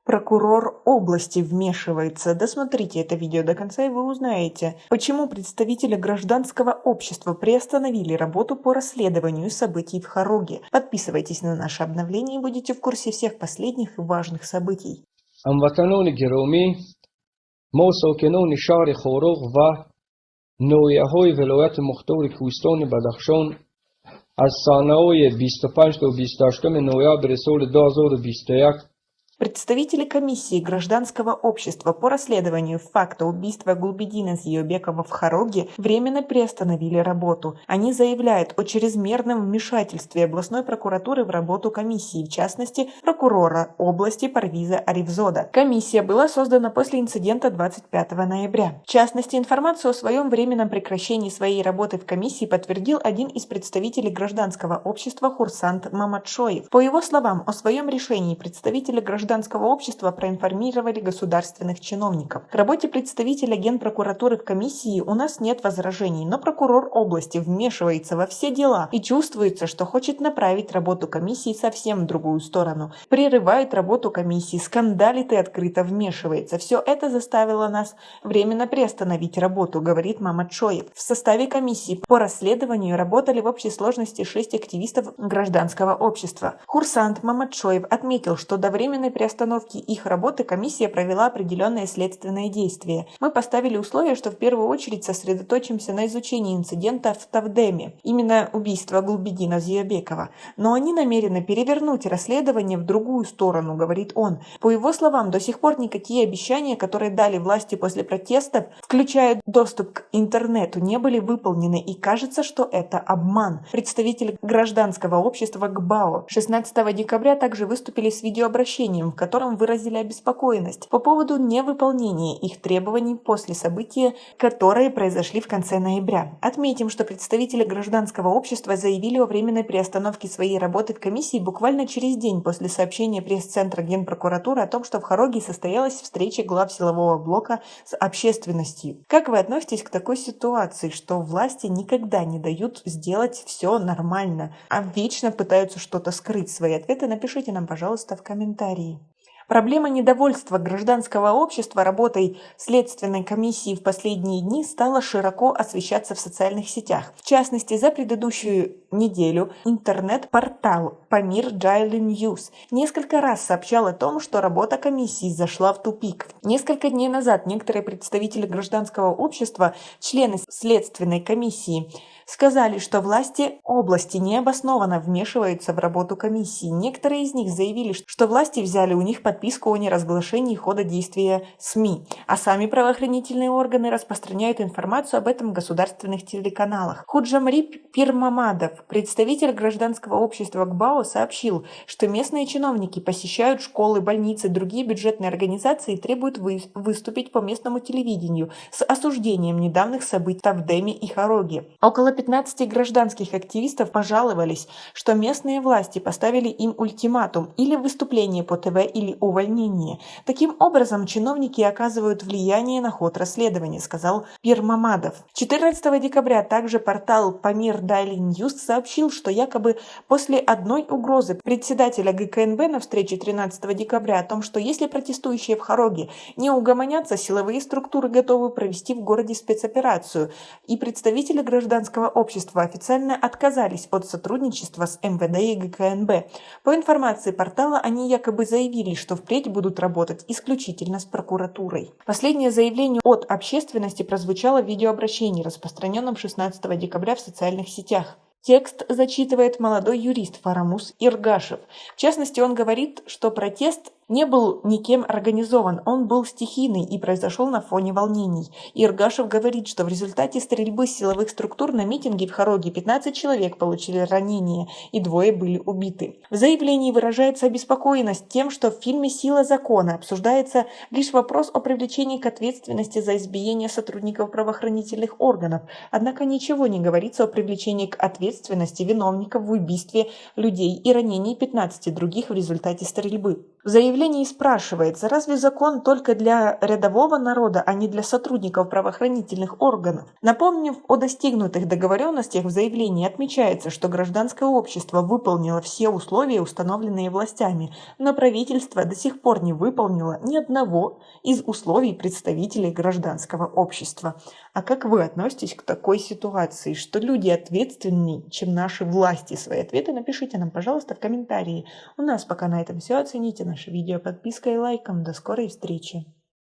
Прокурор области вмешивается. Досмотрите это видео до конца, и вы узнаете, почему представители гражданского общества приостановили работу по расследованию событий в Хароге. Подписывайтесь на наше обновление и будете в курсе всех последних и важных событий. هموطنان گرامی، ما ساکنان شهر خاروق و ناحیه‌های ولایت مختار کوهستان بدخشان از صحنه‌های 25 تا 28 نوامبر سال 2021 Представители комиссии гражданского общества по расследованию факта убийства Гулбидина Зиёбекова в Хароге временно приостановили работу. Они заявляют о чрезмерном вмешательстве областной прокуратуры в работу комиссии, в частности, прокурора области Парвиза Арифзода. Комиссия была создана после инцидента 25 ноября. В частности, информацию о своем временном прекращении своей работы в комиссии подтвердил один из представителей гражданского общества Хурсант Маматшоев. По его словам, о своем решении представители гражданского общества проинформировали государственных чиновников. К работе представителя Генпрокуратуры в комиссии у нас нет возражений, но прокурор области вмешивается во все дела и чувствуется, что хочет направить работу комиссии совсем в другую сторону. Прерывает работу комиссии, скандалит и открыто вмешивается. Все это заставило нас временно приостановить работу, говорит Маматшоев. В составе комиссии по расследованию работали в общей сложности 6 активистов гражданского общества. Хурсант Маматшоев отметил, что до временной приостановки их работы комиссия провела определенные следственные действия. Мы поставили условие, что в первую очередь сосредоточимся на изучении инцидента в Тавдеме, именно убийства Гулбидина Зиёбекова. Но они намерены перевернуть расследование в другую сторону, говорит он. По его словам, до сих пор никакие обещания, которые дали власти после протестов, включая доступ к интернету, не были выполнены, и кажется, что это обман. Представители гражданского общества ГБАО 16 декабря также выступили с видеообращением, в котором выразили обеспокоенность по поводу невыполнения их требований после событий, которые произошли в конце ноября. Отметим, что представители гражданского общества заявили о временной приостановке своей работы в комиссии буквально через день после сообщения пресс-центра Генпрокуратуры о том, что в Хароге состоялась встреча глав силового блока с общественностью. Как вы относитесь к такой ситуации, что власти никогда не дают сделать все нормально, а вечно пытаются что-то скрыть? Свои ответы напишите нам, пожалуйста, в комментарии. Проблема недовольства гражданского общества работой Следственной комиссии в последние дни стала широко освещаться в социальных сетях. В частности, за предыдущую неделю интернет-портал Памир Daily News несколько раз сообщал о том, что работа комиссии зашла в тупик. Несколько дней назад некоторые представители гражданского общества, члены Следственной комиссии, сказали, что власти области необоснованно вмешиваются в работу комиссии. Некоторые из них заявили, что власти взяли у них подписку о неразглашении хода действия СМИ, а сами правоохранительные органы распространяют информацию об этом в государственных телеканалах. Худжамри Пирмамадов, представитель гражданского общества ГБАО, сообщил, что местные чиновники посещают школы, больницы, другие бюджетные организации и требуют выступить по местному телевидению с осуждением недавних событий в Тавдеме и Хароге. Около 15 гражданских активистов пожаловались, что местные власти поставили им ультиматум: или выступление по ТВ, или увольнение. Таким образом, чиновники оказывают влияние на ход расследования, сказал Пирмамадов. 14 декабря также портал Памир Daily News сообщил, что якобы после одной угрозы председателя ГКНБ на встрече 13 декабря о том, что если протестующие в Хароге не угомонятся, силовые структуры готовы провести в городе спецоперацию, и представители гражданского общества официально отказались от сотрудничества с МВД и ГКНБ. По информации портала, они якобы заявили, что впредь будут работать исключительно с прокуратурой. Последнее заявление от общественности прозвучало в видеообращении, распространенном 16 декабря в социальных сетях. Текст зачитывает молодой юрист Фарамус Иргашев. В частности, он говорит, что протест не был никем организован, он был стихийный и произошел на фоне волнений. Иргашев говорит, что в результате стрельбы силовых структур на митинге в Хароге 15 человек получили ранения и 2 были убиты. В заявлении выражается обеспокоенность тем, что в фильме «Сила закона» обсуждается лишь вопрос о привлечении к ответственности за избиение сотрудников правоохранительных органов, однако ничего не говорится о привлечении к ответственности виновников в убийстве людей и ранении 15 других в результате стрельбы. В заявлении спрашивается, разве закон только для рядового народа, а не для сотрудников правоохранительных органов? Напомнив о достигнутых договоренностях, в заявлении отмечается, что гражданское общество выполнило все условия, установленные властями, но правительство до сих пор не выполнило ни одного из условий представителей гражданского общества. А как вы относитесь к такой ситуации, что люди ответственнее, чем наши власти? Свои ответы напишите нам, пожалуйста, в комментарии. У нас пока на этом все. Оцените наше видео подпиской и лайком. До скорой встречи!